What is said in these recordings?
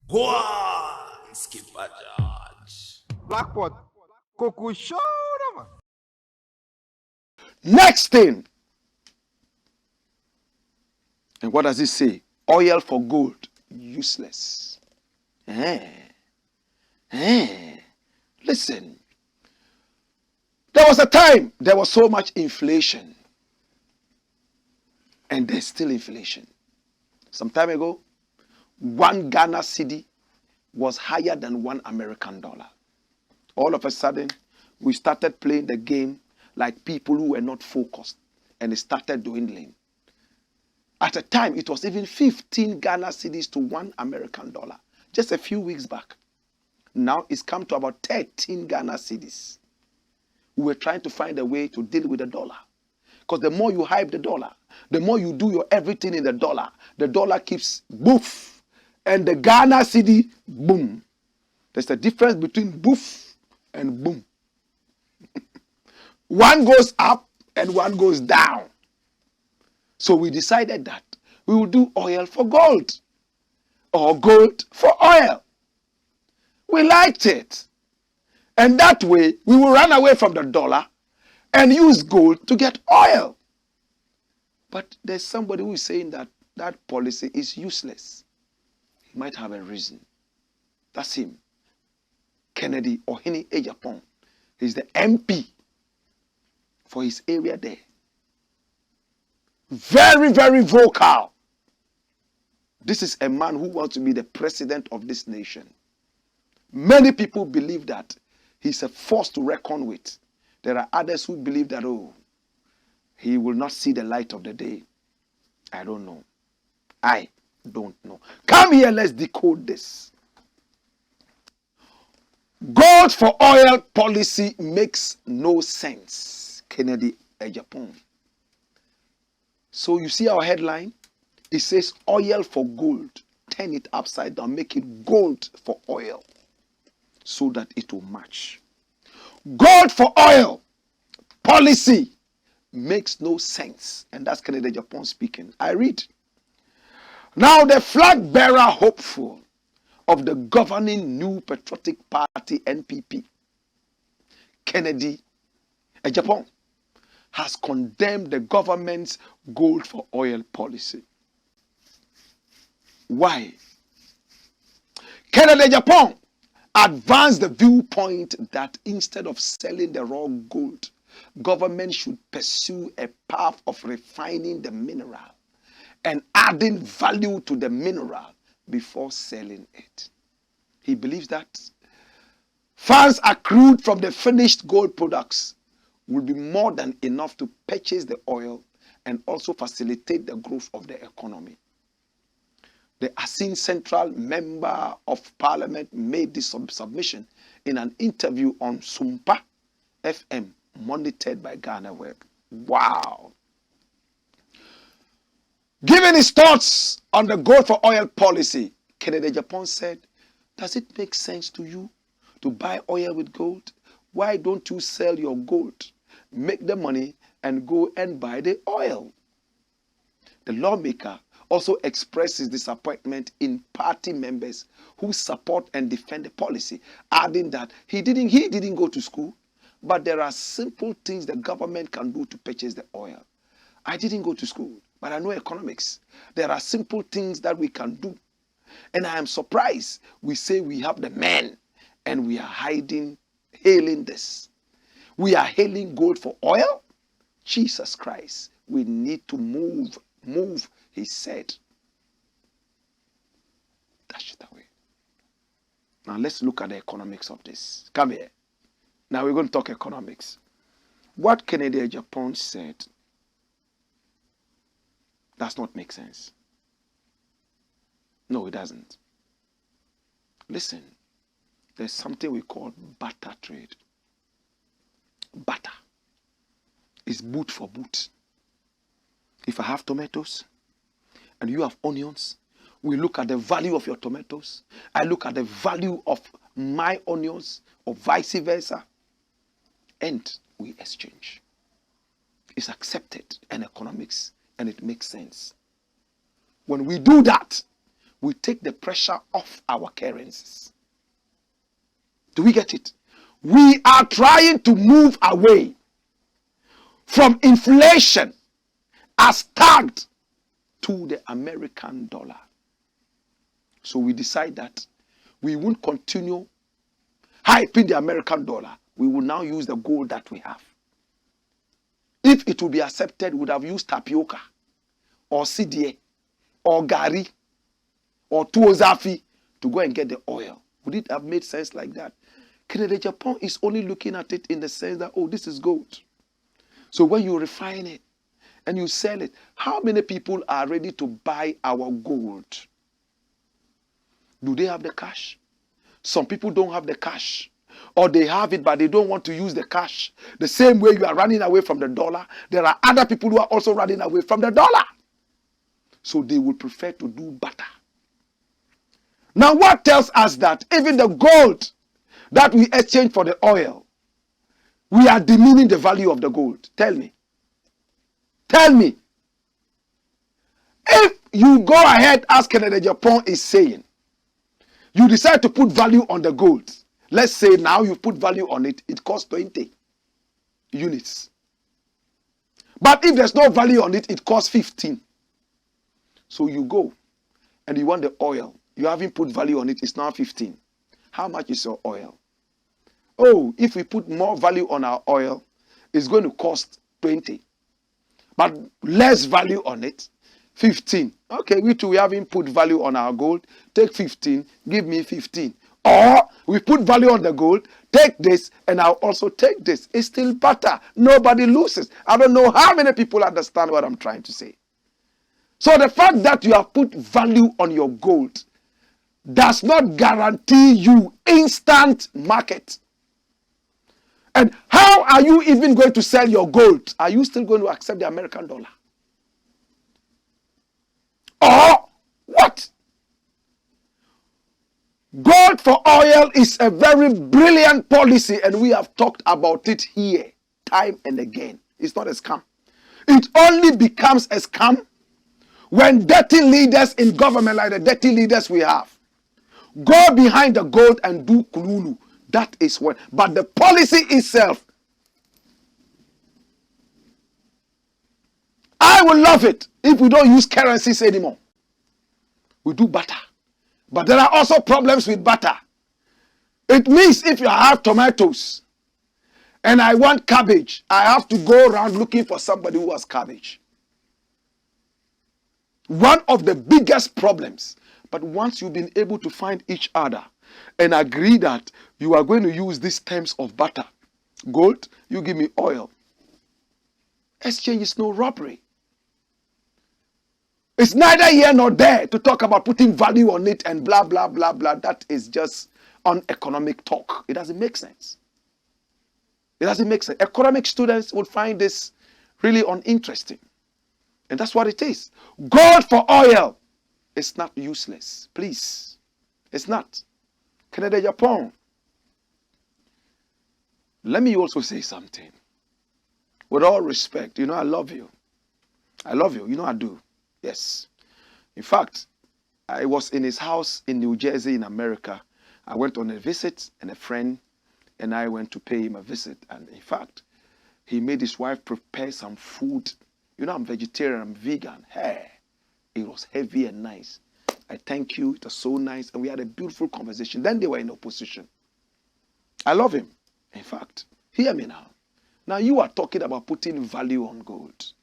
Go on, Skipper George. Blackpot, Coco show man. Next thing, and what does it say? Oil for gold, useless. Listen, there was a time there was so much inflation, and there's still inflation. Some time ago, one Ghana cedi was higher than one American dollar. All of a sudden, we started playing the game like people who were not focused, and it started dwindling. At a time, it was even 15 Ghana cedis to one American dollar, just a few weeks back. Now it's come to about 13 Ghana cedis. We were trying to find a way to deal with the dollar. Because the more you hype the dollar, the more you do your everything in the dollar keeps boof. And the Ghana cedi, boom. There's a difference between boof and boom. One goes up and one goes down. So we decided that we will do oil for gold or gold for oil. We liked it. And that way we will run away from the dollar and use gold to get oil. But there's somebody who is saying that that policy is useless. He might have a reason. That's him. Kennedy Ohene Agyapong. He's the MP for his area there. Very, very vocal. This is a man who wants to be the president of this nation. Many people believe that he's a force to reckon with. There are others who believe that, oh, he will not see the light of the day. I don't know. I don't know. Come here, let's decode this. Gold for oil policy makes no sense. Kennedy Agyapong. So you see our headline? It says oil for gold. Turn it upside down. Make it gold for oil so that it will match. Gold for oil policy makes no sense. And that's Kennedy Agyapong speaking. I read. Now the flag bearer hopeful of the governing New Patriotic Party NPP, Kennedy Agyapong, has condemned the government's gold for oil policy. Why? Kennedy Agyapong advanced the viewpoint that instead of selling the raw gold, government should pursue a path of refining the mineral and adding value to the mineral before selling it. He believes that funds accrued from the finished gold products will be more than enough to purchase the oil and also facilitate the growth of the economy. The Asin Central Member of Parliament made this submission in an interview on Sumpa FM, monitored by Ghana Web. Wow. Giving his thoughts on the gold for oil policy, Kennedy Agyapong said, does it make sense to you to buy oil with gold? Why don't you sell your gold, make the money, and go and buy the oil? The lawmaker also expressed his disappointment in party members who support and defend the policy, adding that he didn't go to school, but there are simple things the government can do to purchase the oil. I didn't go to school, but I know economics. There are simple things that we can do. And I am surprised we say we have the men and we are hailing this. We are hailing gold for oil? Jesus Christ, we need to move, he said. Dash it away. Now let's look at the economics of this. Come here. Now we're going to talk economics. What Kennedy Agyapong said does not make sense. No, it doesn't. Listen, there's something we call barter trade. Barter is boot for boot. If I have tomatoes and you have onions, we look at the value of your tomatoes. I look at the value of my onions, or vice versa, and we exchange. It's accepted in economics and it makes sense. When we do that, we take the pressure off our currencies. Do we get it? We are trying to move away from inflation as tagged to the American dollar. So we decide that we won't continue hyping the American dollar. We will now use the gold that we have. If it would be accepted, we would have used tapioca or CDA or gari or tuozafi to go and get the oil. Would it have made sense like that? Agyapong is only looking at it in the sense that, oh, this is gold. So when you refine it and you sell it, how many people are ready to buy our gold? Do they have the cash? Some people don't have the cash. Or they have it, but they don't want to use the cash. The same way you are running away from the dollar, there are other people who are also running away from the dollar. So they would prefer to do barter. Now what tells us that even the gold that we exchange for the oil, we are demeaning the value of the gold? Tell me. Tell me. If you go ahead, as Agyapong is saying, you decide to put value on the gold. Let's say now you put value on it, it costs 20 units. But if there's no value on it, it costs 15. So you go and you want the oil. You haven't put value on it, it's now 15. How much is your oil? Oh, if we put more value on our oil, it's going to cost 20. But less value on it, 15. Okay, we haven't put value on our gold. Take 15, give me 15. Or we put value on the gold, take this, and I'll also take this. It's still barter. Nobody loses. I don't know how many people understand what I'm trying to say. So the fact that you have put value on your gold does not guarantee you instant market. And how are you even going to sell your gold? Are you still going to accept the American dollar? Or what? Gold for oil is a very brilliant policy, and we have talked about it here time and again. It's not a scam. It only becomes a scam when dirty leaders in government, like the dirty leaders we have, go behind the gold and do kululu. That is what. But the policy itself, I will love it if we don't use currencies anymore. We do barter. But there are also problems with barter. It means if you have tomatoes and I want cabbage, I have to go around looking for somebody who has cabbage. One of the biggest problems. But once you've been able to find each other and agree that you are going to use these terms of barter, gold, you give me oil. Exchange is no robbery. It's neither here nor there to talk about putting value on it and blah, blah, blah, blah. That is just uneconomic talk. It doesn't make sense. It doesn't make sense. Economic students would find this really uninteresting. And that's what it is. Gold for oil is not useless. Please. It's not. Agyapong. Let me also say something. With all respect, I love you. I love you. I do. Yes. In fact, I was in his house in New Jersey in America. I went on a visit, and a friend and I went to pay him a visit. And in fact, he made his wife prepare some food. I'm vegetarian, I'm vegan. Hey, it was heavy and nice. I thank you. It was so nice. And we had a beautiful conversation. Then they were in opposition. I love him. In fact, hear me now. Now you are talking about putting value on gold.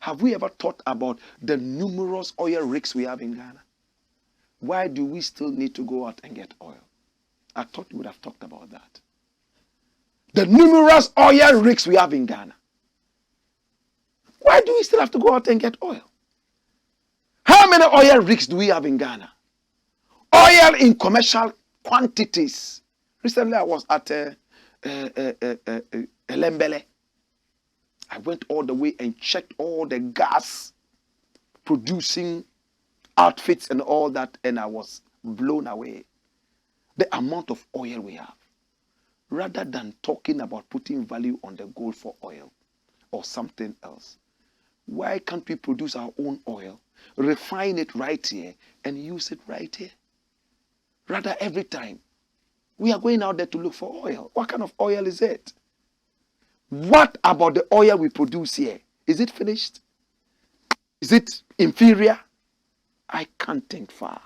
Have we ever thought about the numerous oil rigs we have in Ghana? Why do we still need to go out and get oil? I thought we would have talked about that. The numerous oil rigs we have in Ghana. Why do we still have to go out and get oil? How many oil rigs do we have in Ghana? Oil in commercial quantities. Recently I was at Elembele. I went all the way and checked all the gas producing outfits and all that, and I was blown away. The amount of oil we have. Rather than talking about putting value on the gold for oil or something else, Why can't we produce our own oil, refine it right here, and use it right here? Rather, every time we are going out there to look for oil. What kind of oil is it? What about the oil we produce here? Is it finished? Is it inferior? I can't think far.